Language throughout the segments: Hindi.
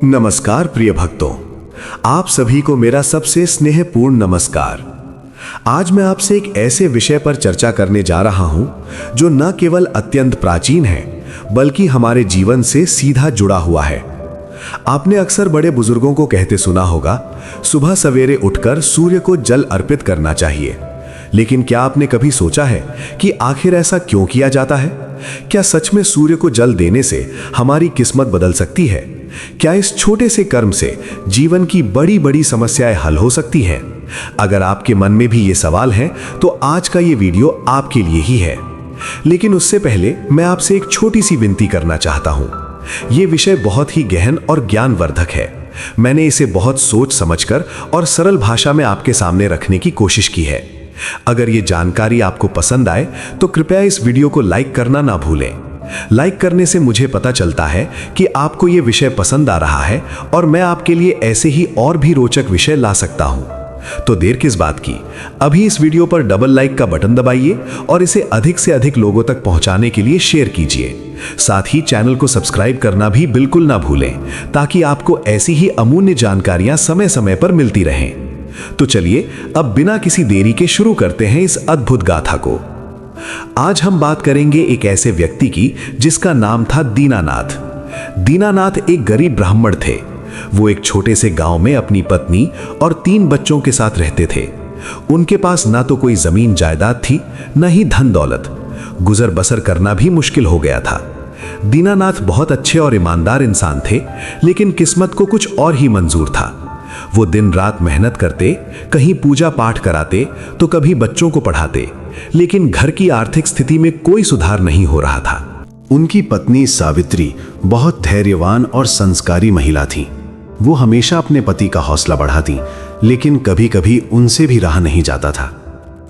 नमस्कार प्रिय भक्तों, आप सभी को मेरा सबसे स्नेहपूर्ण नमस्कार। आज मैं आपसे एक ऐसे विषय पर चर्चा करने जा रहा हूं जो न केवल अत्यंत प्राचीन है बल्कि हमारे जीवन से सीधा जुड़ा हुआ है। आपने अक्सर बड़े बुजुर्गों को कहते सुना होगा, सुबह सवेरे उठकर सूर्य को जल अर्पित करना चाहिए। लेकिन क्या आपने कभी सोचा है कि आखिर ऐसा क्यों किया जाता है? क्या सच में सूर्य को जल देने से हमारी किस्मत बदल सकती है? क्या इस छोटे से कर्म से जीवन की बड़ी बड़ी समस्याएं हल हो सकती हैं? अगर आपके मन में भी ये सवाल है तो आज का ये वीडियो आपके लिए ही है। लेकिन उससे पहले मैं आपसे एक छोटी सी विनती करना चाहता हूं। ये विषय बहुत ही गहन और ज्ञानवर्धक है। मैंने इसे बहुत सोच समझकर और सरल भाषा में आपके सामने रखने की कोशिश की है। अगर ये जानकारी आपको पसंद आए तो कृपया इस वीडियो को लाइक करना ना भूलें। लाइक करने से मुझे पता चलता है कि आपको ये विषय पसंद आ रहा है और मैं आपके लिए ऐसे ही और भी रोचक विषय ला सकता हूं। तो देर किस बात की, अभी इस वीडियो पर डबल लाइक का बटन दबाइए और इसे अधिक से अधिक लोगों तक पहुंचाने के लिए शेयर कीजिए। साथ ही चैनल को सब्सक्राइब करना भी बिल्कुल ना भूलें, ताकि आपको ऐसी ही अमूल्य जानकारियां समय समय पर मिलती रहें। तो चलिए अब बिना किसी देरी के शुरू करते हैं इस अद्भुत गाथा को। आज हम बात करेंगे एक ऐसे व्यक्ति की जिसका नाम था दीनानाथ। दीनानाथ एक गरीब ब्राह्मण थे। वो एक छोटे से गांव में अपनी पत्नी और 3 बच्चों के साथ रहते थे। उनके पास ना तो कोई जमीन जायदाद थी, न ही धन दौलत। गुजर बसर करना भी मुश्किल हो गया था। दीनानाथ बहुत अच्छे और ईमानदार इंसान थे, लेकिन किस्मत को कुछ और ही मंजूर था। वो दिन रात मेहनत करते, कहीं पूजा पाठ कराते तो कभी बच्चों को पढ़ाते, लेकिन घर की आर्थिक स्थिति में कोई सुधार नहीं हो रहा था। उनकी पत्नी सावित्री बहुत धैर्यवान और संस्कारी महिला थी। वो हमेशा अपने पति का हौसला बढ़ाती, लेकिन कभी कभी उनसे भी रहा नहीं जाता था।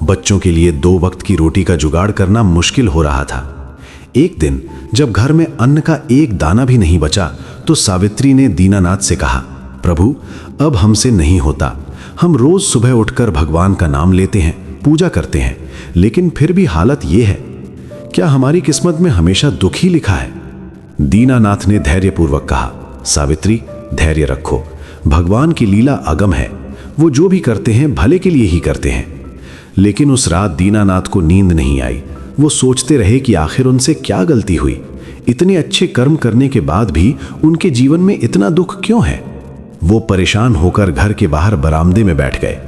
बच्चों के लिए 2 वक्त की रोटी का जुगाड़ करना मुश्किल हो रहा था। एक दिन जब घर में अन्न का एक दाना भी नहीं बचा तो सावित्री ने दीनानाथ से कहा, प्रभु, अब हमसे नहीं होता। हम रोज सुबह उठकर भगवान का नाम लेते हैं, पूजा करते हैं, लेकिन फिर भी हालत यह है। क्या हमारी किस्मत में हमेशा दुख ही लिखा है? दीनानाथ ने धैर्यपूर्वक कहा, सावित्री, धैर्य रखो। भगवान की लीला अगम है। वो जो भी करते हैं भले के लिए ही करते हैं। लेकिन उस रात दीनानाथ को नींद नहीं आई। वो सोचते रहे कि आखिर उनसे क्या गलती हुई। इतने अच्छे कर्म करने के बाद भी उनके जीवन में इतना दुख क्यों है? वो परेशान होकर घर के बाहर बरामदे में बैठ गए।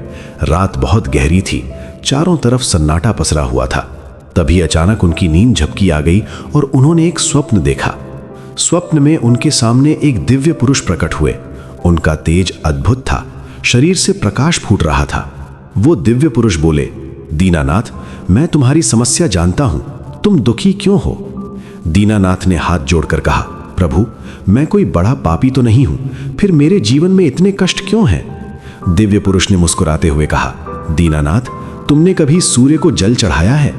रात बहुत गहरी थी, चारों तरफ सन्नाटा पसरा हुआ था। तभी अचानक उनकी नींद झपकी आ गई और उन्होंने एक स्वप्न देखा। स्वप्न में उनके सामने एक दिव्य पुरुष प्रकट हुए। उनका तेज अद्भुत था, शरीर से प्रकाश फूट रहा था। वो दिव्य पुरुष बोले, दीनानाथ, मैं तुम्हारी समस्या जानता हूं, तुम दुखी क्यों हो? दीनानाथ ने हाथ जोड़कर कहा, प्रभु, मैं कोई बड़ा पापी तो नहीं हूं, फिर मेरे जीवन में इतने कष्ट क्यों हैं? दिव्य पुरुष ने मुस्कुराते हुए कहा, दीनानाथ, तुमने कभी सूर्य को जल चढ़ाया है?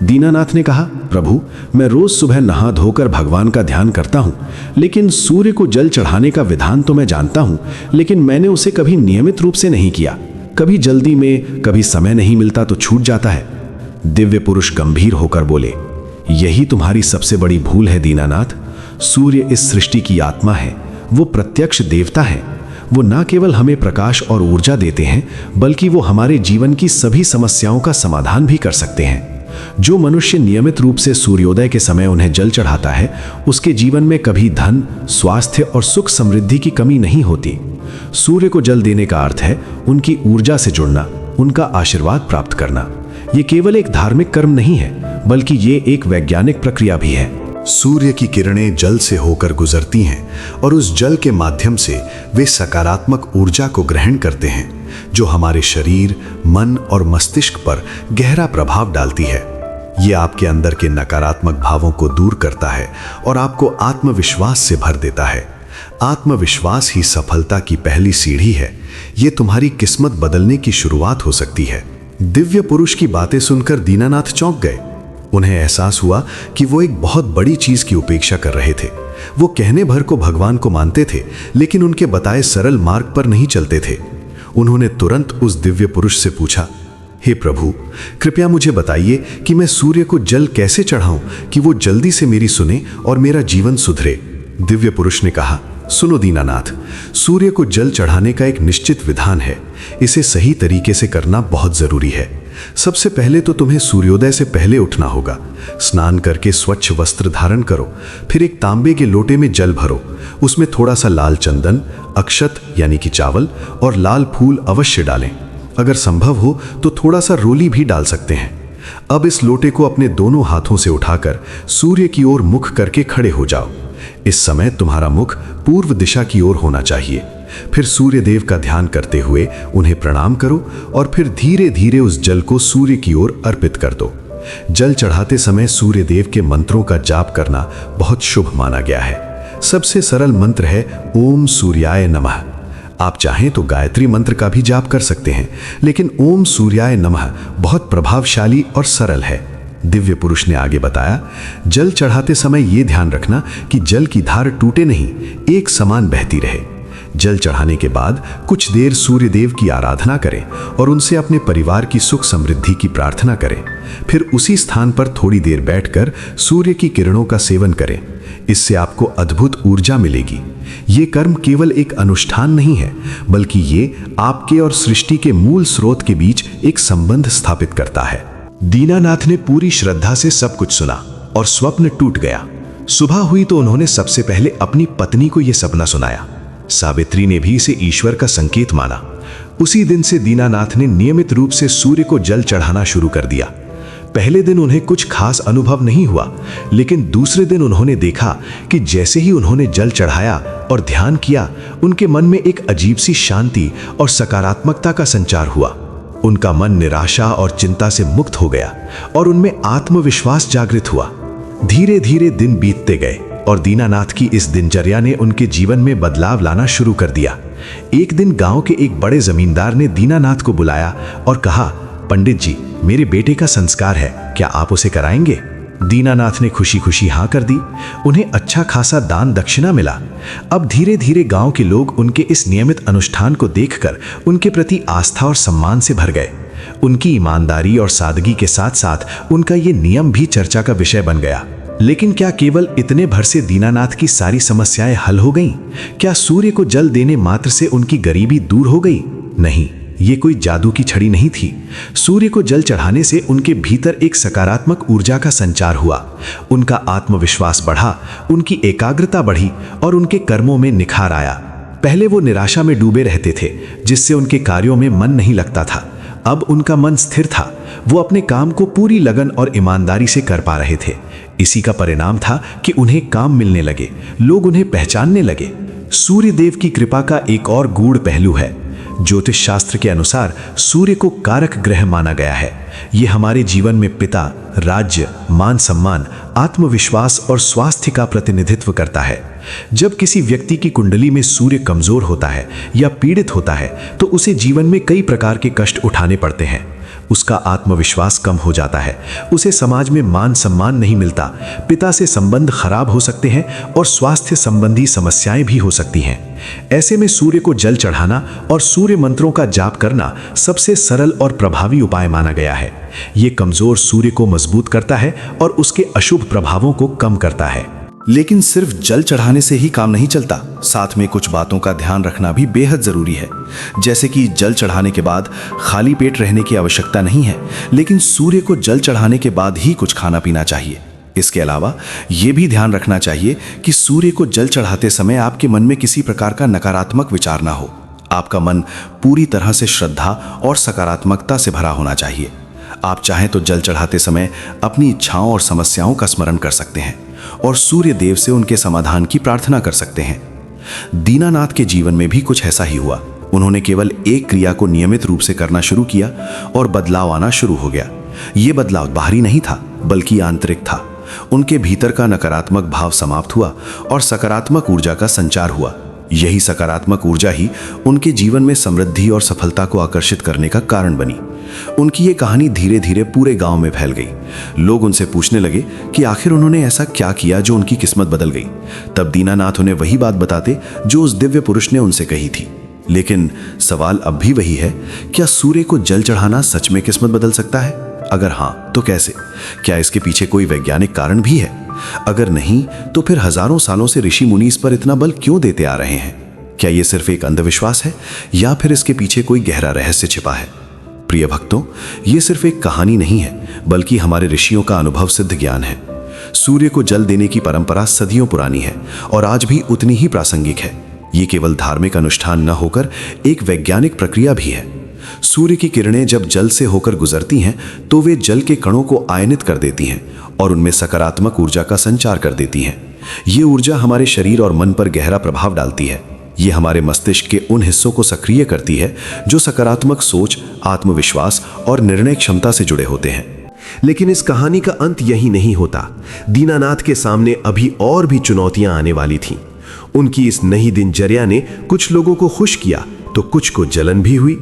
दीनानाथ ने कहा, प्रभु, मैं रोज सुबह नहा धोकर भगवान का ध्यान करता हूं, लेकिन सूर्य को जल चढ़ाने का विधान तो मैं जानता हूं, लेकिन मैंने उसे कभी नियमित रूप से नहीं किया। कभी जल्दी में, कभी समय नहीं मिलता तो छूट जाता है। दिव्य पुरुष गंभीर होकर बोले, यही तुम्हारी सबसे बड़ी भूल है दीनानाथ। सूर्य इस सृष्टि की आत्मा है। वो प्रत्यक्ष देवता है। वो न केवल हमें प्रकाश और ऊर्जा देते हैं, बल्कि वो हमारे जीवन की सभी समस्याओं का समाधान भी कर सकते हैं। जो मनुष्य नियमित रूप से सूर्योदय के समय उन्हें जल चढ़ाता है, उसके जीवन में कभी धन, स्वास्थ्य और सुख समृद्धि की कमी नहीं होती। सूर्य को जल देने का अर्थ है उनकी ऊर्जा से जुड़ना, उनका आशीर्वाद प्राप्त करना। ये केवल एक धार्मिक कर्म नहीं है, बल्कि ये एक वैज्ञानिक प्रक्रिया भी है। सूर्य की किरणें जल से होकर गुजरती हैं और उस जल के माध्यम से वे सकारात्मक ऊर्जा को ग्रहण करते हैं, जो हमारे शरीर, मन और मस्तिष्क पर गहरा प्रभाव डालती है। ये आपके अंदर के नकारात्मक भावों को दूर करता है और आपको आत्मविश्वास से भर देता है। आत्मविश्वास ही सफलता की पहली सीढ़ी है। ये तुम्हारी किस्मत बदलने की शुरुआत हो सकती है। दिव्य पुरुष की बातें सुनकर दीनानाथ चौंक गए। उन्हें एहसास हुआ कि वो एक बहुत बड़ी चीज की उपेक्षा कर रहे थे। वो कहने भर को भगवान को मानते थे, लेकिन उनके बताए सरल मार्ग पर नहीं चलते थे। उन्होंने तुरंत उस दिव्य पुरुष से पूछा, हे प्रभु, कृपया मुझे बताइए कि मैं सूर्य को जल कैसे चढ़ाऊं कि वो जल्दी से मेरी सुने और मेरा जीवन सुधरे। दिव्य पुरुष ने कहा, सुनो दीनानाथ, सूर्य को जल चढ़ाने का एक निश्चित विधान है। इसे सही तरीके से करना बहुत जरूरी है। सबसे पहले तो तुम्हें सूर्योदय से पहले उठना होगा। स्नान करके स्वच्छ वस्त्र धारण करो, फिर एक तांबे के लोटे में जल भरो। उसमें थोड़ा सा लाल चंदन, अक्षत यानी कि चावल और लाल फूल अवश्य डालें। अगर संभव हो तो थोड़ा सा रोली भी डाल सकते हैं। अब इस लोटे को अपने दोनों हाथों से उठाकर सूर्य की ओर मुख करके खड़े हो जाओ। इस समय तुम्हारा मुख पूर्व दिशा की ओर होना चाहिए। फिर सूर्य देव का ध्यान करते हुए उन्हें प्रणाम करो और फिर धीरे धीरे उस जल को सूर्य की ओर अर्पित कर दो। जल चढ़ाते समय सूर्य देव के मंत्रों का जाप करना बहुत शुभ माना गया है। सबसे सरल मंत्र है ओम सूर्याय नमः। आप चाहें तो गायत्री मंत्र का भी जाप कर सकते हैं, लेकिन ओम सूर्याय नमः बहुत प्रभावशाली और सरल है। दिव्य पुरुष ने आगे बताया, जल चढ़ाते समय यह ध्यान रखना कि जल की धार टूटे नहीं, एक समान बहती रहे। जल चढ़ाने के बाद कुछ देर सूर्य देव की आराधना करें और उनसे अपने परिवार की सुख समृद्धि की प्रार्थना करें। फिर उसी स्थान पर थोड़ी देर बैठकर सूर्य की किरणों का सेवन करें। इससे आपको अद्भुत ऊर्जा मिलेगी। ये कर्म केवल एक अनुष्ठान नहीं है, बल्कि ये आपके और सृष्टि के मूल स्रोत के बीच एक संबंध स्थापित करता है। दीनानाथ ने पूरी श्रद्धा से सब कुछ सुना और स्वप्न टूट गया। सुबह हुई तो उन्होंने सबसे पहले अपनी पत्नी को यह सपना सुनाया। सावित्री ने भी इसे ईश्वर का संकेत माना। उसी दिन से दीनानाथ ने नियमित रूप से सूर्य को जल चढ़ाना शुरू कर दिया। पहले दिन उन्हें कुछ खास अनुभव नहीं हुआ, लेकिन दूसरे दिन उन्होंने देखा कि जैसे ही उन्होंने जल चढ़ाया और ध्यान किया, उनके मन में एक अजीब सी शांति और सकारात्मकता का संचार हुआ। उनका मन निराशा और चिंता से मुक्त हो गया और उनमें आत्मविश्वास जागृत हुआ। धीरे धीरे दिन बीतते गए और दीनानाथ की इस दिनचर्या ने उनके जीवन में बदलाव लाना शुरू कर दिया। एक दिन गांव के एक बड़े जमींदार ने दीनानाथ को बुलाया और कहा, पंडित जी, मेरे बेटे का संस्कार है, क्या आप उसे कराएंगे? दीनानाथ ने खुशी खुशी हाँ कर दी। उन्हें अच्छा खासा दान दक्षिणा मिला। अब धीरे धीरे गांव के लोग उनके इस नियमित अनुष्ठान को देखकर उनके प्रति आस्था और सम्मान से भर गए। उनकी ईमानदारी और सादगी के साथ साथ उनका ये नियम भी चर्चा का विषय बन गया। लेकिन क्या केवल इतने भर से दीनानाथ की सारी समस्याएं हल हो गईं? क्या सूर्य को जल देने मात्र से उनकी गरीबी दूर हो गई? नहीं, ये कोई जादू की छड़ी नहीं थी। सूर्य को जल चढ़ाने से उनके भीतर एक सकारात्मक ऊर्जा का संचार हुआ। उनका आत्मविश्वास बढ़ा, उनकी एकाग्रता बढ़ी और उनके कर्मों में निखार आया। पहले वो निराशा में डूबे रहते थे, जिससे उनके कार्यों में मन नहीं लगता था। अब उनका मन स्थिर था। वो अपने काम को पूरी लगन और ईमानदारी से कर पा रहे थे। इसी का परिणाम था कि उन्हें काम मिलने लगे, लोग उन्हें पहचानने लगे। सूर्य देव की कृपा का एक और गूढ़ पहलू है। ज्योतिष शास्त्र के अनुसार सूर्य को कारक ग्रह माना गया है। ये हमारे जीवन में पिता, राज्य, मान सम्मान, आत्मविश्वास और स्वास्थ्य का प्रतिनिधित्व करता है। जब किसी व्यक्ति की कुंडली में सूर्य कमजोर होता है या पीड़ित होता है, तो उसे जीवन में कई प्रकार के कष्ट उठाने पड़ते हैं। उसका आत्मविश्वास कम हो जाता है, उसे समाज में मान सम्मान नहीं मिलता, पिता से संबंध खराब हो सकते हैं और स्वास्थ्य संबंधी समस्याएं भी हो सकती हैं। ऐसे में सूर्य को जल चढ़ाना और सूर्य मंत्रों का जाप करना सबसे सरल और प्रभावी उपाय माना गया है। ये कमजोर सूर्य को मजबूत करता है और उसके अशुभ प्रभावों को कम करता है। लेकिन सिर्फ जल चढ़ाने से ही काम नहीं चलता, साथ में कुछ बातों का ध्यान रखना भी बेहद जरूरी है। जैसे कि जल चढ़ाने के बाद खाली पेट रहने की आवश्यकता नहीं है, लेकिन सूर्य को जल चढ़ाने के बाद ही कुछ खाना पीना चाहिए। इसके अलावा यह भी ध्यान रखना चाहिए कि सूर्य को जल चढ़ाते समय आपके मन में किसी प्रकार का नकारात्मक विचार ना हो। आपका मन पूरी तरह से श्रद्धा और सकारात्मकता से भरा होना चाहिए। आप चाहें तो जल चढ़ाते समय अपनी इच्छाओं और समस्याओं का स्मरण कर सकते हैं और सूर्य देव से उनके समाधान की प्रार्थना कर सकते हैं। दीनानाथ के जीवन में भी कुछ ऐसा ही हुआ। उन्होंने केवल एक क्रिया को नियमित रूप से करना शुरू किया और बदलाव आना शुरू हो गया। यह बदलाव बाहरी नहीं था, बल्कि आंतरिक था। उनके भीतर का नकारात्मक भाव समाप्त हुआ और सकारात्मक ऊर्जा का संचार हुआ। यही सकारात्मक ऊर्जा ही उनके जीवन में समृद्धि और सफलता को आकर्षित करने का कारण बनी। उनकी ये कहानी धीरे धीरे पूरे गांव में फैल गई। लोग उनसे पूछने लगे कि आखिर उन्होंने ऐसा क्या किया जो उनकी किस्मत बदल गई। तब दीनानाथ उन्हें वही बात बताते जो उस दिव्य पुरुष ने उनसे कही थी। लेकिन सवाल अब भी वही है, क्या सूर्य को जल चढ़ाना सच में किस्मत बदल सकता है? अगर हाँ, तो कैसे? क्या इसके पीछे कोई वैज्ञानिक कारण भी है? अगर नहीं तो फिर हजारों सालों से ऋषि मुनि इस पर इतना बल क्यों देते आ रहे हैं? क्या ये सिर्फ एक अंधविश्वास है या फिर इसके पीछे कोई गहरा रहस्य छिपा है? प्रिय भक्तों, ये सिर्फ एक कहानी नहीं है, बल्कि हमारे ऋषियों का अनुभव सिद्ध ज्ञान है। सूर्य को जल देने की परंपरा सदियों पुरानी है और आज भी उतनी ही प्रासंगिक है। ये केवल धार्मिक अनुष्ठान न होकर एक वैज्ञानिक प्रक्रिया भी है। सूर्य की किरणें जब जल से होकर गुजरती हैं तो वे जल के कणों को आयनित कर देती हैं और उनमें सकारात्मक ऊर्जा का संचार कर देती हैं। ये ऊर्जा हमारे शरीर और मन पर गहरा प्रभाव डालती है। ये हमारे मस्तिष्क के उन हिस्सों को सक्रिय करती है जो सकारात्मक सोच, आत्मविश्वास और निर्णय क्षमता से जुड़े होते हैं। लेकिन इस कहानी का अंत यही नहीं होता। दीनानाथ के सामने अभी और भी चुनौतियां आने वाली थीं। उनकी इस नई दिनचर्या ने कुछ लोगों को खुश किया तो कुछ को जलन भी हुई।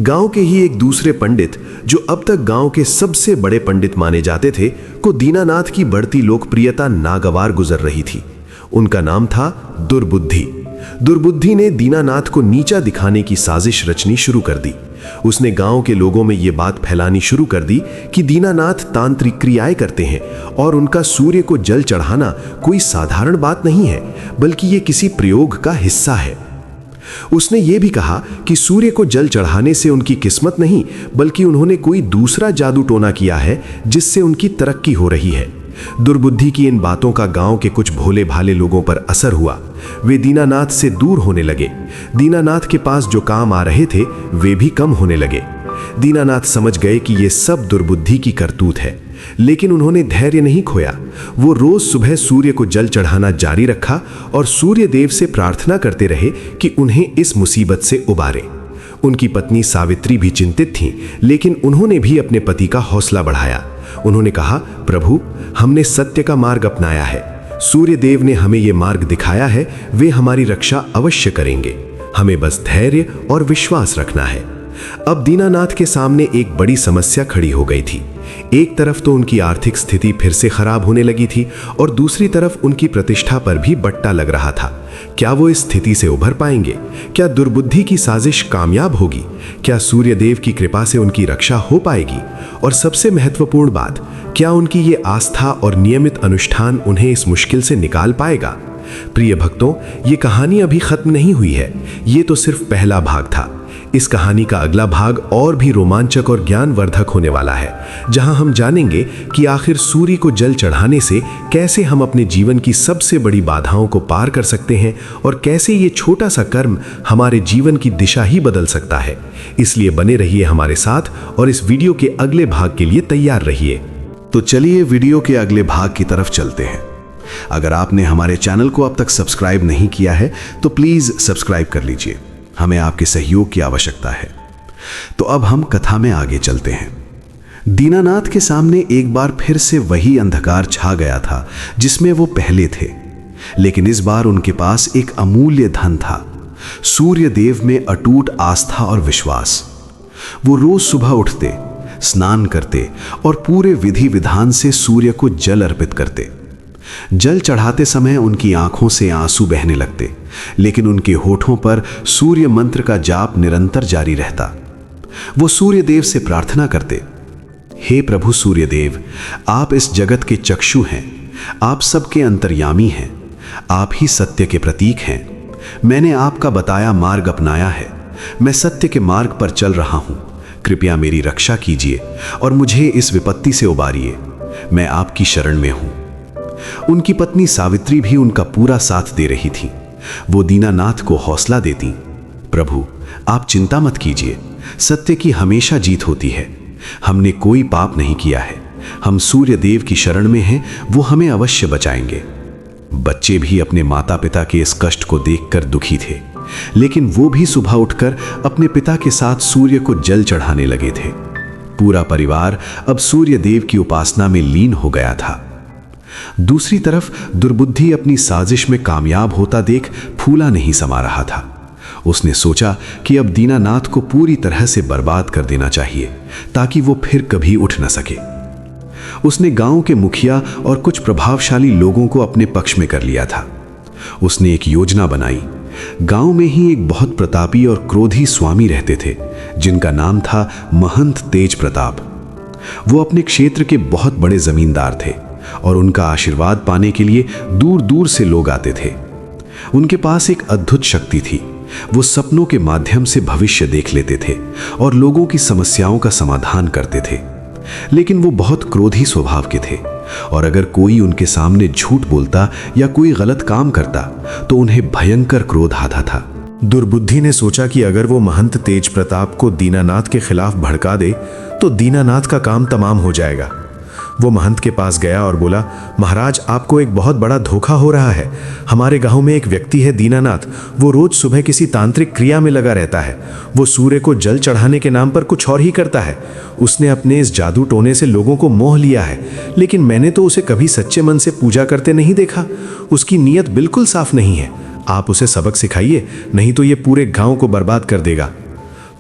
गांव के ही एक दूसरे पंडित, जो अब तक गांव के सबसे बड़े पंडित माने जाते थे, को दीनानाथ की बढ़ती लोकप्रियता नागवार गुजर रही थी। उनका नाम था दुर्बुद्धि। दुर्बुद्धि ने दीनानाथ को नीचा दिखाने की साजिश रचनी शुरू कर दी। उसने गांव के लोगों में यह बात फैलानी शुरू कर दी कि दीनानाथ तांत्रिक क्रियाएं करते हैं और उनका सूर्य को जल चढ़ाना कोई साधारण बात नहीं है, बल्कि यह किसी प्रयोग का हिस्सा है। उसने ये भी कहा कि सूर्य को जल चढ़ाने से उनकी किस्मत नहीं, बल्कि उन्होंने कोई दूसरा जादू टोना किया है जिससे उनकी तरक्की हो रही है। दुर्बुद्धि की इन बातों का गांव के कुछ भोले भाले लोगों पर असर हुआ। वे दीनानाथ से दूर होने लगे। दीनानाथ के पास जो काम आ रहे थे वे भी कम होने लगे। दीनानाथ समझ गए कि ये सब दुर्बुद्धि की करतूत है, लेकिन उन्होंने धैर्य नहीं खोया। वो रोज सुबह सूर्य को जल चढ़ाना जारी रखा और सूर्य देव से प्रार्थना करते रहे कि उन्हें इस मुसीबत से उबारे। उनकी पत्नी सावित्री भी चिंतित थीं, लेकिन उन्होंने भी अपने पति का हौसला बढ़ाया। उन्होंने कहा, प्रभु, हमने सत्य का मार्ग अपनाया है। सूर्य देव ने हमें ये मार्ग दिखाया है, वे हमारी रक्षा अवश्य करेंगे। हमें बस धैर्य और विश्वास रखना है। अब दीनानाथ के सामने एक बड़ी समस्या खड़ी हो गई थी। एक तरफ तो उनकी आर्थिक स्थिति फिर से खराब होने लगी थी और दूसरी तरफ उनकी प्रतिष्ठा पर भी बट्टा लग रहा था। क्या वो इस स्थिति से उभर पाएंगे? क्या दुर्बुद्धि की साजिश कामयाब होगी? क्या सूर्य देव की कृपा से उनकी रक्षा हो पाएगी? और सबसे महत्वपूर्ण बात, क्या उनकी ये आस्था और नियमित अनुष्ठान उन्हें इस मुश्किल से निकाल पाएगा? प्रिय भक्तों, ये कहानी अभी खत्म नहीं हुई है। ये तो सिर्फ पहला भाग था। इस कहानी का अगला भाग और भी रोमांचक और ज्ञानवर्धक होने वाला है, जहां हम जानेंगे कि आखिर सूर्य को जल चढ़ाने से कैसे हम अपने जीवन की सबसे बड़ी बाधाओं को पार कर सकते हैं और कैसे ये छोटा सा कर्म हमारे जीवन की दिशा ही बदल सकता है। इसलिए बने रहिए हमारे साथ और इस वीडियो के अगले भाग के लिए तैयार रहिए। तो चलिए वीडियो के अगले भाग की तरफ चलते हैं। अगर आपने हमारे चैनल को अब तक सब्सक्राइब नहीं किया है तो प्लीज सब्सक्राइब कर लीजिए। हमें आपके सहयोग की आवश्यकता है। तो अब हम कथा में आगे चलते हैं। दीनानाथ के सामने एक बार फिर से वही अंधकार छा गया था जिसमें वो पहले थे, लेकिन इस बार उनके पास एक अमूल्य धन था, सूर्य देव में अटूट आस्था और विश्वास। वो रोज सुबह उठते, स्नान करते और पूरे विधि विधान से सूर्य को जल अर्पित करते। जल चढ़ाते समय उनकी आंखों से आंसू बहने लगते, लेकिन उनके होठों पर सूर्य मंत्र का जाप निरंतर जारी रहता। वो सूर्य देव से प्रार्थना करते, हे प्रभु सूर्य देव, आप इस जगत के चक्षु हैं, आप सबके अंतर्यामी हैं, आप ही सत्य के प्रतीक हैं। मैंने आपका बताया मार्ग अपनाया है, मैं सत्य के मार्ग पर चल रहा हूं। कृपया मेरी रक्षा कीजिए और मुझे इस विपत्ति से उबारिए। मैं आपकी शरण में हूं। उनकी पत्नी सावित्री भी उनका पूरा साथ दे रही थी। वो दीनानाथ को हौसला देती, प्रभु आप चिंता मत कीजिए, सत्य की हमेशा जीत होती है। हमने कोई पाप नहीं किया है, हम सूर्य देव की शरण में हैं, वो हमें अवश्य बचाएंगे। बच्चे भी अपने माता पिता के इस कष्ट को देखकर दुखी थे, लेकिन वो भी सुबह उठकर अपने पिता के साथ सूर्य को जल चढ़ाने लगे थे। पूरा परिवार अब सूर्य देव की उपासना में लीन हो गया था। दूसरी तरफ दुर्बुद्धि अपनी साजिश में कामयाब होता देख फूला नहीं समा रहा था। उसने सोचा कि अब दीनानाथ को पूरी तरह से बर्बाद कर देना चाहिए ताकि वो फिर कभी उठ न सके। उसने गांव के मुखिया और कुछ प्रभावशाली लोगों को अपने पक्ष में कर लिया था। उसने एक योजना बनाई। गांव में ही एक बहुत प्रतापी और क्रोधी स्वामी रहते थे जिनका नाम था महंत तेज प्रताप। वो अपने क्षेत्र के बहुत बड़े जमींदार थे और उनका आशीर्वाद पाने के लिए दूर दूर से लोग आते थे। उनके पास एक अद्भुत शक्ति थी। वो सपनों के माध्यम से भविष्य देख लेते थे और लोगों की समस्याओं का समाधान करते थे। लेकिन वो बहुत क्रोधी स्वभाव के थे और अगर कोई उनके सामने झूठ बोलता या कोई गलत काम करता तो उन्हें भयंकर क्रोध आता था। दुर्बुद्धि ने सोचा कि अगर वो महंत तेज प्रताप को दीनानाथ के खिलाफ भड़का दे तो दीनानाथ का काम तमाम हो जाएगा। वो महंत के पास गया और बोला, महाराज, आपको एक बहुत बड़ा धोखा हो रहा है। हमारे गांव में एक व्यक्ति है दीनानाथ, वो रोज सुबह किसी तांत्रिक क्रिया में लगा रहता है। वो सूर्य को जल चढ़ाने के नाम पर कुछ और ही करता है। उसने अपने इस जादू टोने से लोगों को मोह लिया है, लेकिन मैंने तो उसे कभी सच्चे मन से पूजा करते नहीं देखा। उसकी नीयत बिल्कुल साफ नहीं है। आप उसे सबक सिखाइए, नहीं तो ये पूरे गांव को बर्बाद कर देगा।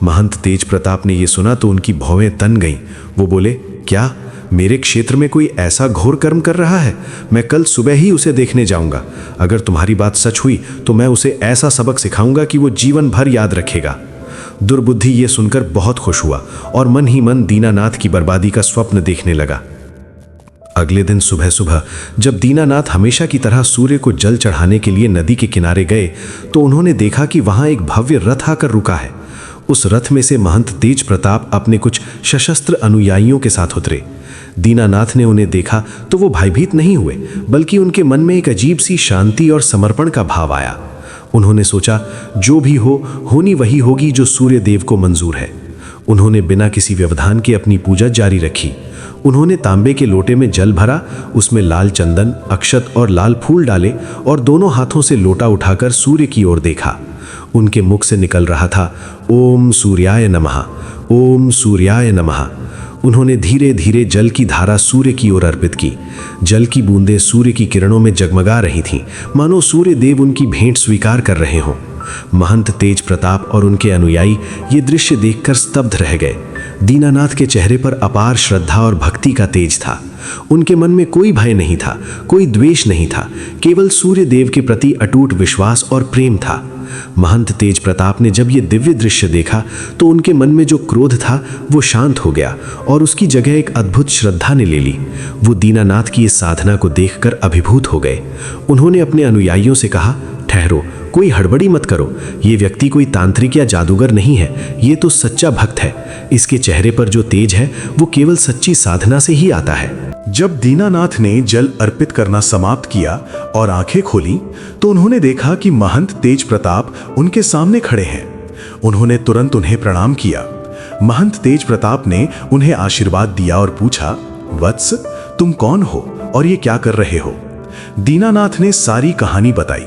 महंत तेज प्रताप ने यह सुना तो उनकी भौवें तन गईं। वो बोले, क्या मेरे क्षेत्र में कोई ऐसा घोर कर्म कर रहा है? मैं कल सुबह ही उसे देखने जाऊंगा। अगर तुम्हारी बात सच हुई तो मैं उसे ऐसा सबक सिखाऊंगा कि वो जीवन भर याद रखेगा। दुर्बुद्धि ये सुनकर बहुत खुश हुआ और मन ही मन दीनानाथ की बर्बादी का स्वप्न देखने लगा। अगले दिन सुबह सुबह जब दीनानाथ हमेशा की तरह सूर्य को जल चढ़ाने के लिए नदी के किनारे गए तो उन्होंने देखा कि वहां एक भव्य रथ आकर रुका है। उस रथ में से महंत तेज प्रताप अपने कुछ सशस्त्र अनुयायियों के साथ उतरे। दीनानाथ ने उन्हें देखा तो वो भयभीत नहीं हुए, बल्कि उनके मन में एक अजीब सी शांति और समर्पण का भाव आया। उन्होंने सोचा, जो भी हो, होनी वही होगी जो सूर्य देव को मंजूर है। उन्होंने बिना किसी व्यवधान के अपनी पूजा जारी रखी। उन्होंने तांबे के लोटे में जल भरा, उसमें लाल चंदन, अक्षत और लाल फूल डाले और दोनों हाथों से लोटा उठाकर सूर्य की ओर देखा। उनके मुख से निकल रहा था, ओम सूर्याय नमः, ओम सूर्याय नमः। उन्होंने धीरे धीरे जल की धारा सूर्य की ओर अर्पित की। जल की बूंदें सूर्य की किरणों में जगमगा रही थीं, मानो सूर्य देव उनकी भेंट स्वीकार कर रहे हों। महंत तेज प्रताप और उनके अनुयायी ये दृश्य देखकर स्तब्ध रह गए। दीनानाथ के चेहरे पर अपार श्रद्धा और भक्ति का तेज था। उनके मन में कोई भय नहीं था, कोई द्वेष नहीं था, केवल सूर्य देव के प्रति अटूट विश्वास और प्रेम था। महंत तेज प्रताप ने जब ये दिव्य दृश्य देखा तो उनके मन में जो क्रोध था वो शांत हो गया और उसकी जगह एक अद्भुत श्रद्धा ने ले ली। वो दीनानाथ की इस साधना को देखकर अभिभूत हो गए। उन्होंने अपने अनुयायियों से कहा, ठहरो, कोई हड़बड़ी मत करो। ये व्यक्ति कोई तांत्रिक या जादूगर नहीं है, ये तो सच्चा भक्त है। इसके चेहरे पर जो तेज है वो केवल सच्ची साधना से ही आता है। जब दीनानाथ ने जल अर्पित करना समाप्त किया और आंखें खोली तो उन्होंने देखा कि महंत तेज प्रताप उनके सामने खड़े हैं। उन्होंने तुरंत उन्हें प्रणाम किया। महंत तेज प्रताप ने उन्हें आशीर्वाद दिया और पूछा, वत्स, तुम कौन हो और ये क्या कर रहे हो? दीनानाथ ने सारी कहानी बताई,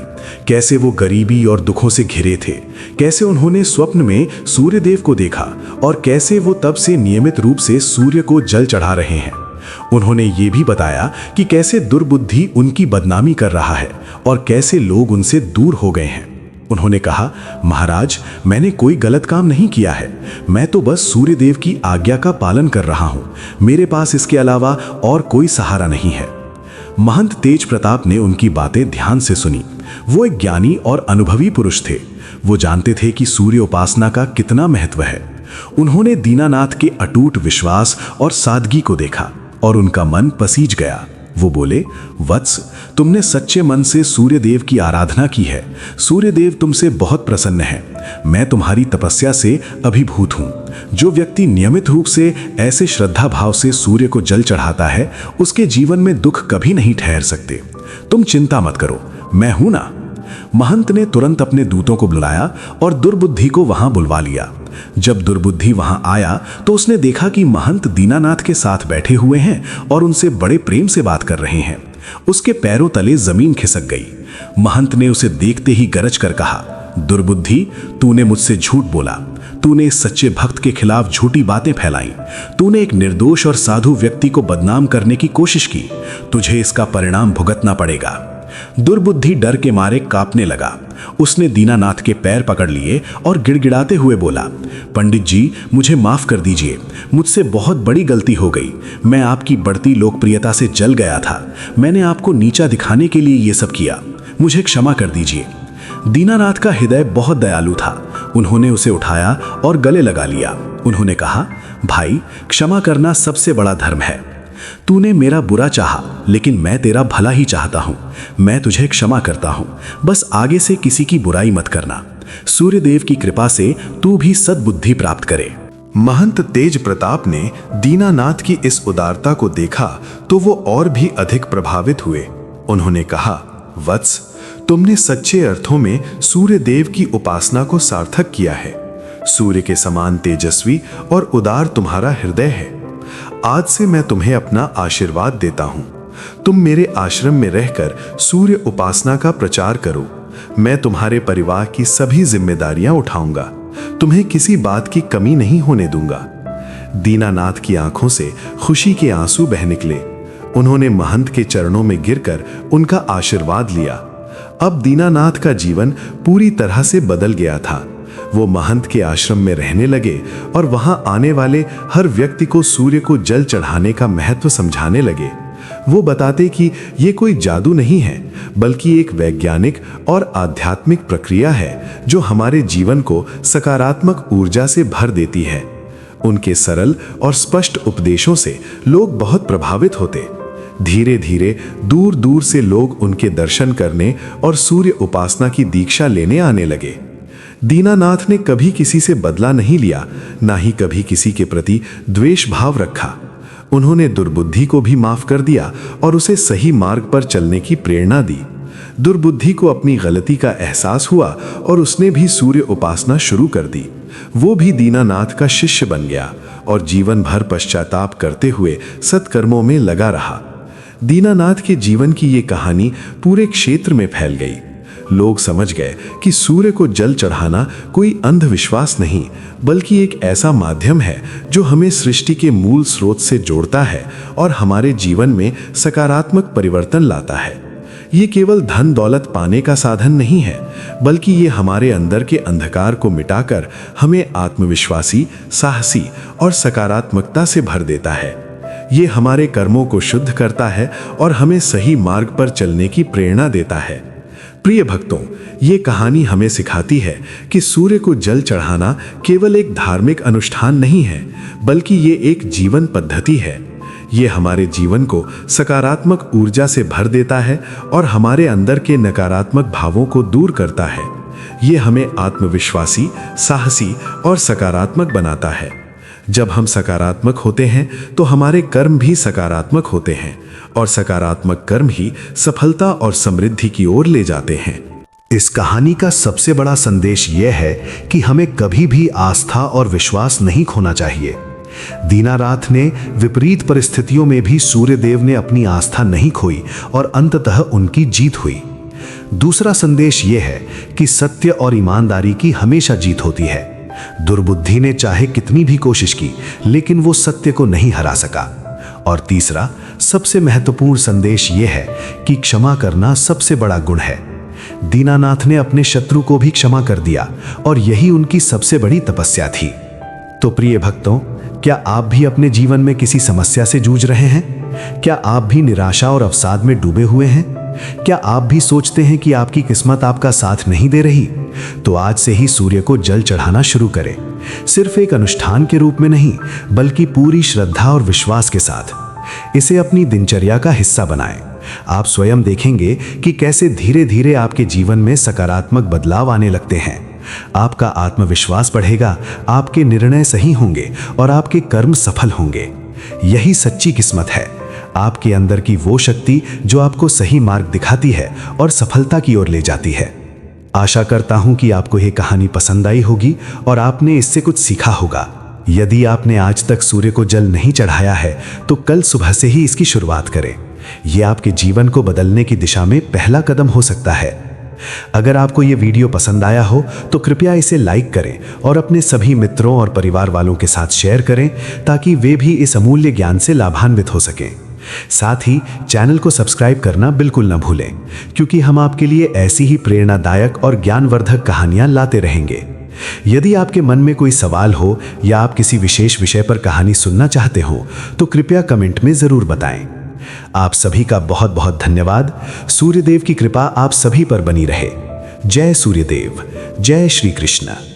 कैसे वो गरीबी और दुखों से घिरे थे, कैसे उन्होंने स्वप्न में सूर्यदेव को देखा और कैसे वो तब से नियमित रूप से सूर्य को जल चढ़ा रहे हैं। उन्होंने ये भी बताया कि कैसे दुर्बुद्धि उनकी बदनामी कर रहा है और कैसे लोग उनसे दूर हो गए हैं। उन्होंने कहा, महाराज, मैंने कोई गलत काम नहीं किया है। मैं तो बस सूर्यदेव की आज्ञा का पालन कर रहा हूँ। मेरे पास इसके अलावा और कोई सहारा नहीं है। महंत तेज प्रताप ने उनकी बातें ध्यान से सुनी। वो एक ज्ञानी और अनुभवी पुरुष थे। वो जानते थे कि सूर्य उपासना का कितना महत्व है। उन्होंने दीनानाथ के अटूट विश्वास और सादगी को देखा और उनका मन पसीज गया। वो बोले, वत्स, तुमने सच्चे मन से सूर्यदेव की आराधना की है। सूर्यदेव तुमसे बहुत प्रसन्न है। मैं तुम्हारी तपस्या से अभिभूत हूँ। जो व्यक्ति नियमित रूप से ऐसे श्रद्धा भाव से सूर्य को जल चढ़ाता है, उसके जीवन में दुख कभी नहीं ठहर सकते। तुम चिंता मत करो, मैं हूं ना। महंत ने तुरंत अपने दूतों को बुलाया और दुर्बुद्धि को वहां बुलवा लिया। जब दुर्बुद्धि वहां आया तो उसने देखा कि महंत दीनानाथ के साथ बैठे हुए हैं और उनसे बड़े प्रेम से बात कर रहे हैं। उसके पैरों तले जमीन खिसक गई। महंत ने उसे देखते ही गरज कर कहा, दुर्बुद्धि, तूने मुझसे झूठ बोला। तूने इस सच्चे भक्त के खिलाफ झूठी बातें फैलाई। तूने एक निर्दोष और साधु व्यक्ति को बदनाम करने की कोशिश की। तुझे इसका परिणाम भुगतना पड़ेगा। दुर्बुद्धि डर के मारे कांपने लगा। उसने दीनानाथ के पैर पकड़ लिए और गिड़गिड़ाते हुए बोला, पंडित जी, मुझे माफ कर दीजिए। मुझसे बहुत बड़ी गलती हो गई। मैं आपकी बढ़ती लोकप्रियता से जल गया था। मैंने आपको नीचा दिखाने के लिए ये सब किया। मुझे क्षमा कर दीजिए। दीनानाथ का हृदय बहुत दयालु था। उन्होंने उसे उठाया और गले लगा लिया। उन्होंने कहा, भाई, क्षमा करना सबसे बड़ा धर्म है। तूने मेरा बुरा चाहा, लेकिन मैं तेरा भला ही चाहता हूँ। मैं तुझे क्षमा करता हूँ, बस आगे से किसी की बुराई मत करना। सूर्यदेव की कृपा से तू भी सद्बुद्धि प्राप्त करे। महंत तेज प्रताप ने दीनानाथ की इस उदारता को देखा तो वो और भी अधिक प्रभावित हुए। उन्होंने कहा, वत्स, तुमने सच्चे अर्थों में सूर्यदेव की उपासना को सार्थक किया है। सूर्य के समान तेजस्वी और उदार तुम्हारा हृदय है। आज से मैं तुम्हें अपना आशीर्वाद देता हूं। तुम मेरे आश्रम में रहकर सूर्य उपासना का प्रचार करो। मैं तुम्हारे परिवार की सभी जिम्मेदारियां उठाऊंगा। तुम्हें किसी बात की कमी नहीं होने दूंगा। दीनानाथ की आंखों से खुशी के आंसू बह निकले। उन्होंने महंत के चरणों में गिरकर उनका आशीर्वाद लिया। अब दीनानाथ का जीवन पूरी तरह से बदल गया था। वो महंत के आश्रम में रहने लगे और वहां आने वाले हर व्यक्ति को सूर्य को जल चढ़ाने का महत्व समझाने लगे। वो बताते कि ये कोई जादू नहीं है, बल्कि एक वैज्ञानिक और आध्यात्मिक प्रक्रिया है जो हमारे जीवन को सकारात्मक ऊर्जा से भर देती है। उनके सरल और स्पष्ट उपदेशों से लोग बहुत प्रभावित होते। धीरे धीरे दूर दूर से लोग उनके दर्शन करने और सूर्य उपासना की दीक्षा लेने आने लगे। दीनानाथ ने कभी किसी से बदला नहीं लिया, ना ही कभी किसी के प्रति द्वेष भाव रखा। उन्होंने दुर्बुद्धि को भी माफ कर दिया और उसे सही मार्ग पर चलने की प्रेरणा दी। दुर्बुद्धि को अपनी गलती का एहसास हुआ और उसने भी सूर्य उपासना शुरू कर दी। वो भी दीनानाथ का शिष्य बन गया और जीवन भर पश्चाताप करते हुए सत्कर्मों में लगा रहा। दीनानाथ के जीवन की ये कहानी पूरे क्षेत्र में फैल गई। लोग समझ गए कि सूर्य को जल चढ़ाना कोई अंधविश्वास नहीं, बल्कि एक ऐसा माध्यम है जो हमें सृष्टि के मूल स्रोत से जोड़ता है और हमारे जीवन में सकारात्मक परिवर्तन लाता है। ये केवल धन दौलत पाने का साधन नहीं है, बल्कि ये हमारे अंदर के अंधकार को मिटाकर हमें आत्मविश्वासी, साहसी और सकारात्मकता से भर देता है। ये हमारे कर्मों को शुद्ध करता है और हमें सही मार्ग पर चलने की प्रेरणा देता है। प्रिय भक्तों, ये कहानी हमें सिखाती है कि सूर्य को जल चढ़ाना केवल एक धार्मिक अनुष्ठान नहीं है, बल्कि ये एक जीवन पद्धति है। ये हमारे जीवन को सकारात्मक ऊर्जा से भर देता है और हमारे अंदर के नकारात्मक भावों को दूर करता है। ये हमें आत्मविश्वासी, साहसी और सकारात्मक बनाता है। जब हम सकारात्मक होते हैं तो हमारे कर्म भी सकारात्मक होते हैं और सकारात्मक कर्म ही सफलता और समृद्धि की ओर ले जाते हैं। इस कहानी का सबसे बड़ा संदेश यह है कि हमें कभी भी आस्था और विश्वास नहीं खोना चाहिए। दीनानाथ ने विपरीत परिस्थितियों में भी सूर्यदेव ने अपनी आस्था नहीं खोई और अंततः उनकी जीत हुई। दूसरा संदेश यह है कि सत्य और ईमानदारी की हमेशा जीत होती है। दुर्बुद्धि ने चाहे कितनी भी कोशिश की, लेकिन वो सत्य को नहीं हरा सका। और तीसरा, सबसे महत्वपूर्ण संदेश यह है कि क्षमा करना सबसे बड़ा गुण है। दीनानाथ ने अपने शत्रु को भी क्षमा कर दिया और यही उनकी सबसे बड़ी तपस्या थी। तो प्रिय भक्तों, क्या आप भी अपने जीवन में किसी समस्या से जूझ रहे हैं? क्या आप भी निराशा और अवसाद में डूबे हुए हैं? क्या आप भी सोचते हैं कि आपकी किस्मत आपका साथ नहीं दे रही? तो आज से ही सूर्य को जल चढ़ाना शुरू करें। सिर्फ एक अनुष्ठान के रूप में नहीं, बल्कि पूरी श्रद्धा और विश्वास के साथ। इसे अपनी दिनचर्या का हिस्सा बनाएं। आप स्वयं देखेंगे कि कैसे धीरे धीरे आपके जीवन में सकारात्मक बदलाव आने लगते हैं। आपका आत्मविश्वास बढ़ेगा, आपके निर्णय सही होंगे और आपके कर्म सफल होंगे। यही सच्ची किस्मत है, आपके अंदर की वो शक्ति जो आपको सही मार्ग दिखाती है और सफलता की ओर ले जाती है। आशा करता हूं कि आपको ये कहानी पसंद आई होगी और आपने इससे कुछ सीखा होगा। यदि आपने आज तक सूर्य को जल नहीं चढ़ाया है तो कल सुबह से ही इसकी शुरुआत करें। यह आपके जीवन को बदलने की दिशा में पहला कदम हो सकता है। अगर आपको ये वीडियो पसंद आया हो तो कृपया इसे लाइक करें और अपने सभी मित्रों और परिवार वालों के साथ शेयर करें ताकि वे भी इस अमूल्य ज्ञान से लाभान्वित हो सकें। साथ ही चैनल को सब्सक्राइब करना बिल्कुल न भूलें, क्योंकि हम आपके लिए ऐसी ही प्रेरणादायक और ज्ञानवर्धक कहानियां लाते रहेंगे। यदि आपके मन में कोई सवाल हो या आप किसी विशेष विषय पर कहानी सुनना चाहते हो तो कृपया कमेंट में जरूर बताएं। आप सभी का बहुत बहुत धन्यवाद। सूर्यदेव की कृपा आप सभी पर बनी रहे। जय सूर्यदेव, जय श्री कृष्ण।